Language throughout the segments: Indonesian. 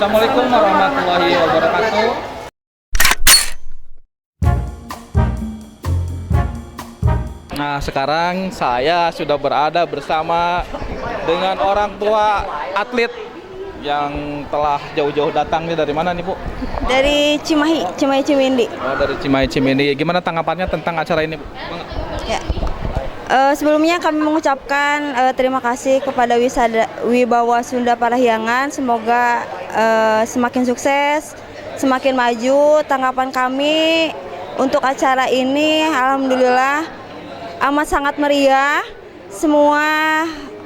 Assalamualaikum warahmatullahi wabarakatuh. Nah, sekarang saya sudah berada bersama dengan orang tua atlet yang telah jauh-jauh datang nih. Dari mana nih, Bu? Dari Cimahi Cimindi. Oh, dari Cimahi Cimindi. Gimana tanggapannya tentang acara ini, Bu? Ya. Sebelumnya kami mengucapkan terima kasih kepada Wibawa Sunda Parahyangan. Semoga semakin sukses, semakin maju. Tanggapan kami untuk acara ini, alhamdulillah amat sangat meriah. Semua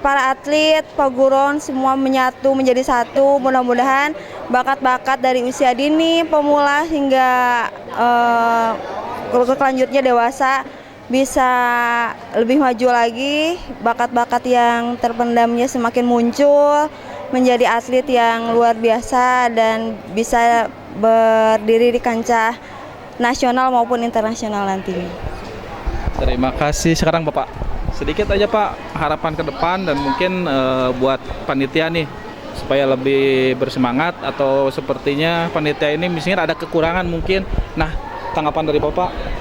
para atlet, Paguron semua menyatu menjadi satu. Mudah-mudahan bakat-bakat dari usia dini, pemula hingga kelanjutnya dewasa bisa lebih maju lagi. Bakat-bakat yang terpendamnya semakin muncul, menjadi atlet yang luar biasa dan bisa berdiri di kancah nasional maupun internasional nantinya. Terima kasih. Sekarang Bapak, sedikit aja Pak harapan ke depan dan mungkin buat panitia nih supaya lebih bersemangat, atau sepertinya panitia ini misalnya ada kekurangan mungkin. Nah, tanggapan dari Bapak?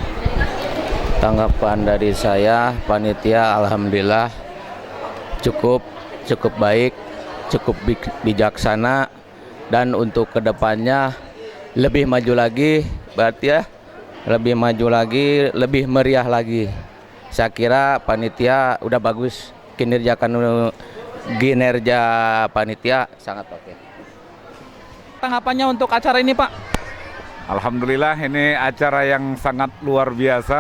Tanggapan dari saya, panitia alhamdulillah cukup baik, cukup bijaksana, dan untuk kedepannya lebih maju lagi, berarti ya lebih maju lagi, lebih meriah lagi. Saya kira panitia udah bagus, kinerja panitia sangat oke. Tanggapannya untuk acara ini, Pak? Alhamdulillah, ini acara yang sangat luar biasa,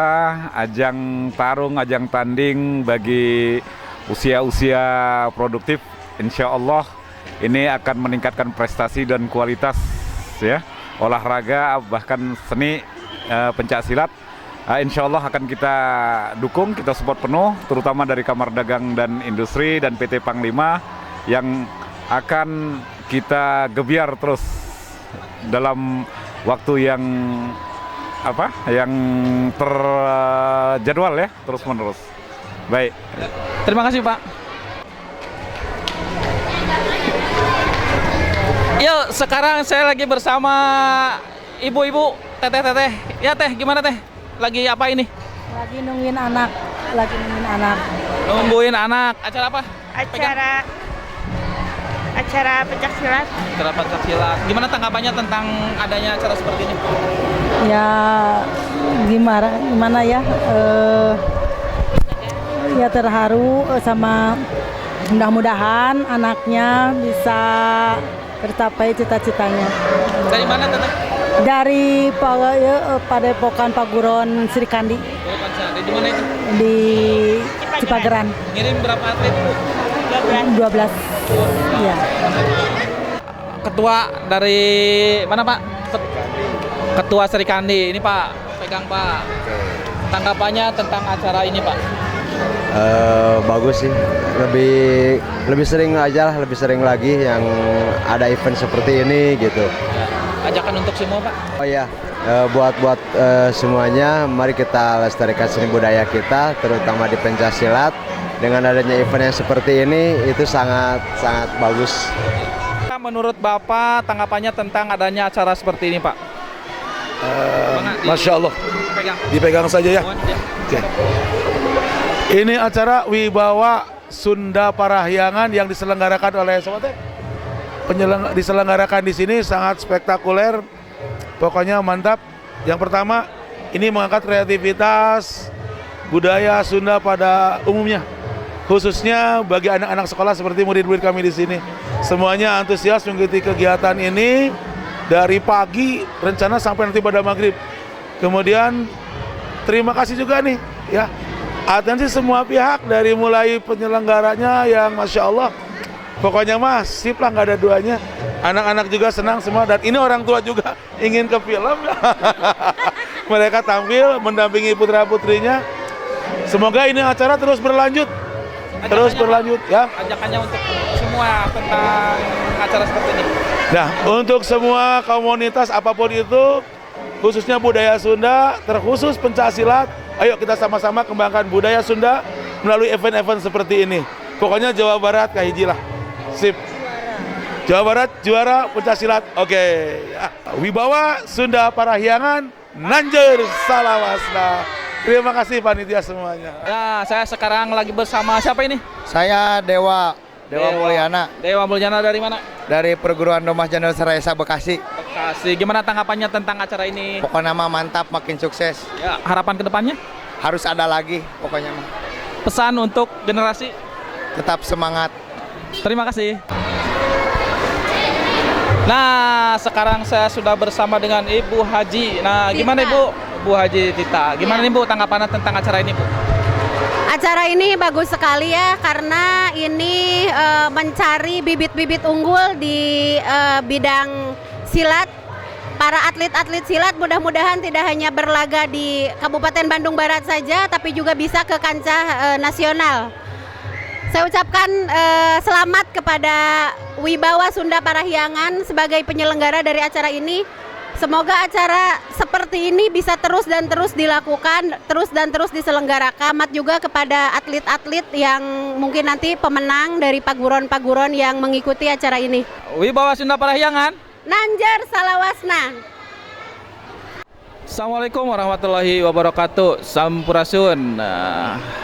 ajang tarung, ajang tanding bagi usia-usia produktif. Insya Allah ini akan meningkatkan prestasi dan kualitas ya, olahraga bahkan seni pencaksilat. Insya Allah akan kita dukung, kita support penuh, terutama dari Kamar Dagang dan Industri dan PT Panglima yang akan kita gebiar terus dalam waktu yang terjadwal ya, terus menerus. Baik. Terima kasih, Pak. Yuk, sekarang saya lagi bersama ibu-ibu, teteh-teteh. Ya Teh, gimana Teh? Lagi apa ini? Lagi nungguin anak. Nungguin anak. Acara apa? Acara pencaksilat. Acara pencaksilat. Gimana tanggapannya tentang adanya acara seperti ini? Ya gimana ya? Ya terharu sama, mudah-mudahan anaknya bisa tercapai cita-citanya. Dari mana Teteh? Dari Padepokan Paguron Sri Kandi. Di mana itu? Di Cipageran. Ngirim berapa atlet, Bu? 12. Ya. Ketua dari mana, Pak? Ketua Sri Kandi. Ini Pak, pegang Pak. Tanggapannya tentang acara ini, Pak? Bagus sih. Lebih sering aja, lebih sering lagi yang ada event seperti ini gitu. Ajakan untuk semua, Pak. Oh iya, buat semuanya, mari kita lestarikan seni budaya kita, terutama di pencaksilat. Dengan adanya event yang seperti ini, itu sangat bagus. Menurut Bapak, tanggapannya tentang adanya acara seperti ini, Pak? Masya Allah, dipegang saja ya. Oke. Ini acara Wibawa Sunda Parahyangan yang diselenggarakan oleh diselenggarakan di sini sangat spektakuler. Pokoknya mantap. Yang pertama, ini mengangkat kreativitas budaya Sunda pada umumnya, khususnya bagi anak-anak sekolah seperti murid-murid kami di sini. Semuanya antusias mengikuti kegiatan ini dari pagi, rencana sampai nanti pada maghrib. Kemudian terima kasih juga nih ya, atensi semua pihak dari mulai penyelenggaranya yang Masya Allah, pokoknya mas sip lah, nggak ada duanya. Anak-anak juga senang semua, dan ini orang tua juga ingin ke film. Mereka tampil mendampingi putra-putrinya. Semoga ini acara terus berlanjut. Ya. Ajakannya untuk semua tentang acara seperti ini. Nah, untuk semua komunitas apapun itu, khususnya budaya Sunda, terkhusus pencaksilat, ayo kita sama-sama kembangkan budaya Sunda melalui event-event seperti ini. Pokoknya Jawa Barat kahiji lah. Sip. Jawa Barat juara pencaksilat. Oke. Ya. Wibawa Sunda Parahyangan Nanjer Salawasna. Terima kasih panitia semuanya. Ya, saya sekarang lagi bersama siapa ini? Saya Dewa Mulyana Dewa Mulyana dari mana? dari Perguruan Domas Jenderal Seresa Bekasi. Bekasi. Gimana tanggapannya tentang acara ini? Pokoknya mah mantap, makin sukses. Ya, harapan kedepannya? Harus ada lagi pokoknya mah. Pesan untuk generasi? Tetap semangat. Terima kasih. Nah, sekarang saya sudah bersama dengan Ibu Haji. Nah, gimana Ibu? Ibu Haji Tita. Gimana nih Bu tanggapannya tentang acara ini Bu? Acara ini bagus sekali ya karena ini mencari bibit-bibit unggul di bidang silat. Para atlet-atlet silat mudah-mudahan tidak hanya berlaga di Kabupaten Bandung Barat saja tapi juga bisa ke kancah nasional. Saya ucapkan selamat kepada Wibawa Sunda Parahyangan sebagai penyelenggara dari acara ini. Semoga acara seperti ini bisa terus dan terus dilakukan, terus dan terus diselenggarakan. Selamat juga kepada atlet-atlet yang mungkin nanti pemenang dari paguron-paguron yang mengikuti acara ini. Wibawa Sunda Parahyangan Nanjer Salawasna. Assalamualaikum warahmatullahi wabarakatuh. Sampurasun.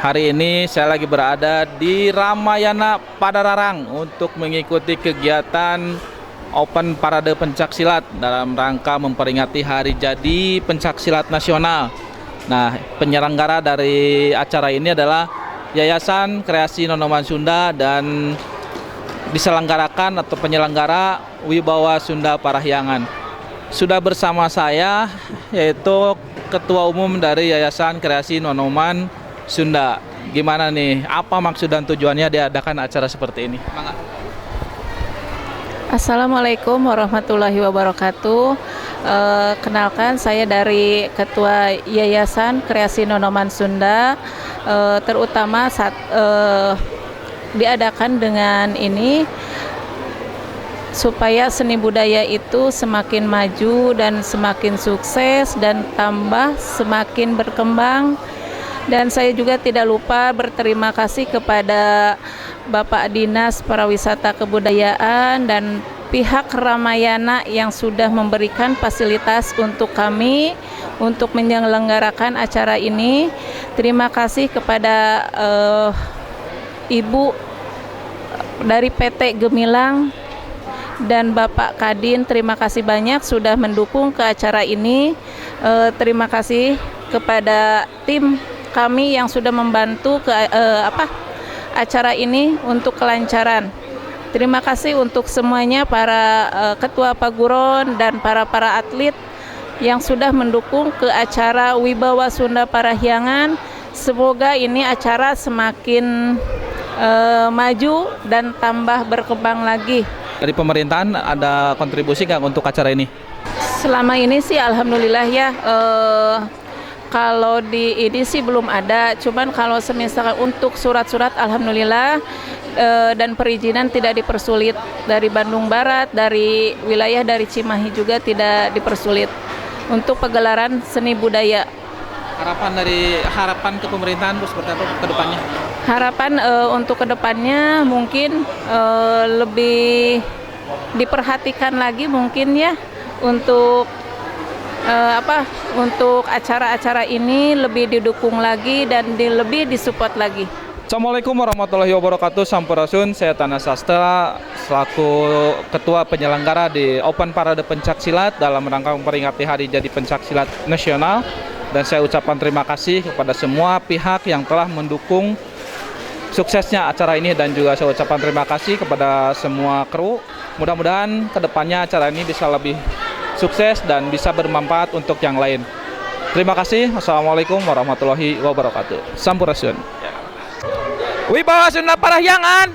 Hari ini saya lagi berada di Ramayana Padararang untuk mengikuti kegiatan Open Parade Pencaksilat dalam rangka memperingati Hari Jadi Pencaksilat Nasional. Nah, penyelenggara dari acara ini adalah Yayasan Kreasi Nonoman Sunda dan diselenggarakan atau penyelenggara Wibawa Sunda Parahyangan. Sudah bersama saya yaitu Ketua Umum dari Yayasan Kreasi Nonoman Sunda. Gimana nih? Apa maksud dan tujuannya diadakan acara seperti ini? Assalamualaikum warahmatullahi wabarakatuh. Kenalkan saya dari Ketua Yayasan Kreasi Nonoman Sunda. Terutama saat diadakan dengan ini supaya seni budaya itu semakin maju dan semakin sukses dan tambah semakin berkembang. Dan saya juga tidak lupa berterima kasih kepada Bapak Dinas Pariwisata Kebudayaan dan pihak Ramayana yang sudah memberikan fasilitas untuk kami untuk menyelenggarakan acara ini. Terima kasih kepada Ibu dari PT Gemilang dan Bapak Kadin, terima kasih banyak sudah mendukung ke acara ini. Terima kasih kepada tim kami yang sudah membantu ke acara ini untuk kelancaran. Terima kasih untuk semuanya para ketua paguron dan para atlet yang sudah mendukung ke acara Wibawa Sunda Parahyangan. Semoga ini acara semakin maju dan tambah berkembang lagi. Dari pemerintahan ada kontribusi nggak untuk acara ini? Selama ini sih alhamdulillah ya. Kalau di ini sih belum ada, cuman kalau semisal untuk surat-surat alhamdulillah dan perizinan tidak dipersulit. Dari Bandung Barat, dari wilayah dari Cimahi juga tidak dipersulit untuk pegelaran seni budaya. Harapan ke pemerintahan Bu seperti apa ke depannya? Harapan untuk kedepannya mungkin lebih diperhatikan lagi mungkin ya untuk untuk acara-acara ini lebih didukung lagi dan lebih disupport lagi. Assalamualaikum warahmatullahi wabarakatuh. Sampurasun, saya Tanah Sastra selaku Ketua Penyelenggara di Open Parade Pencaksilat dalam rangka memperingati Hari Jadi Pencaksilat Nasional. Dan saya ucapkan terima kasih kepada semua pihak yang telah mendukung suksesnya acara ini, dan juga saya ucapkan terima kasih kepada semua kru. Mudah-mudahan kedepannya acara ini bisa lebih sukses dan bisa bermanfaat untuk yang lain. Terima kasih. Wassalamualaikum warahmatullahi wabarakatuh. Sampurasun. Wibawa Sunda Parahyangan.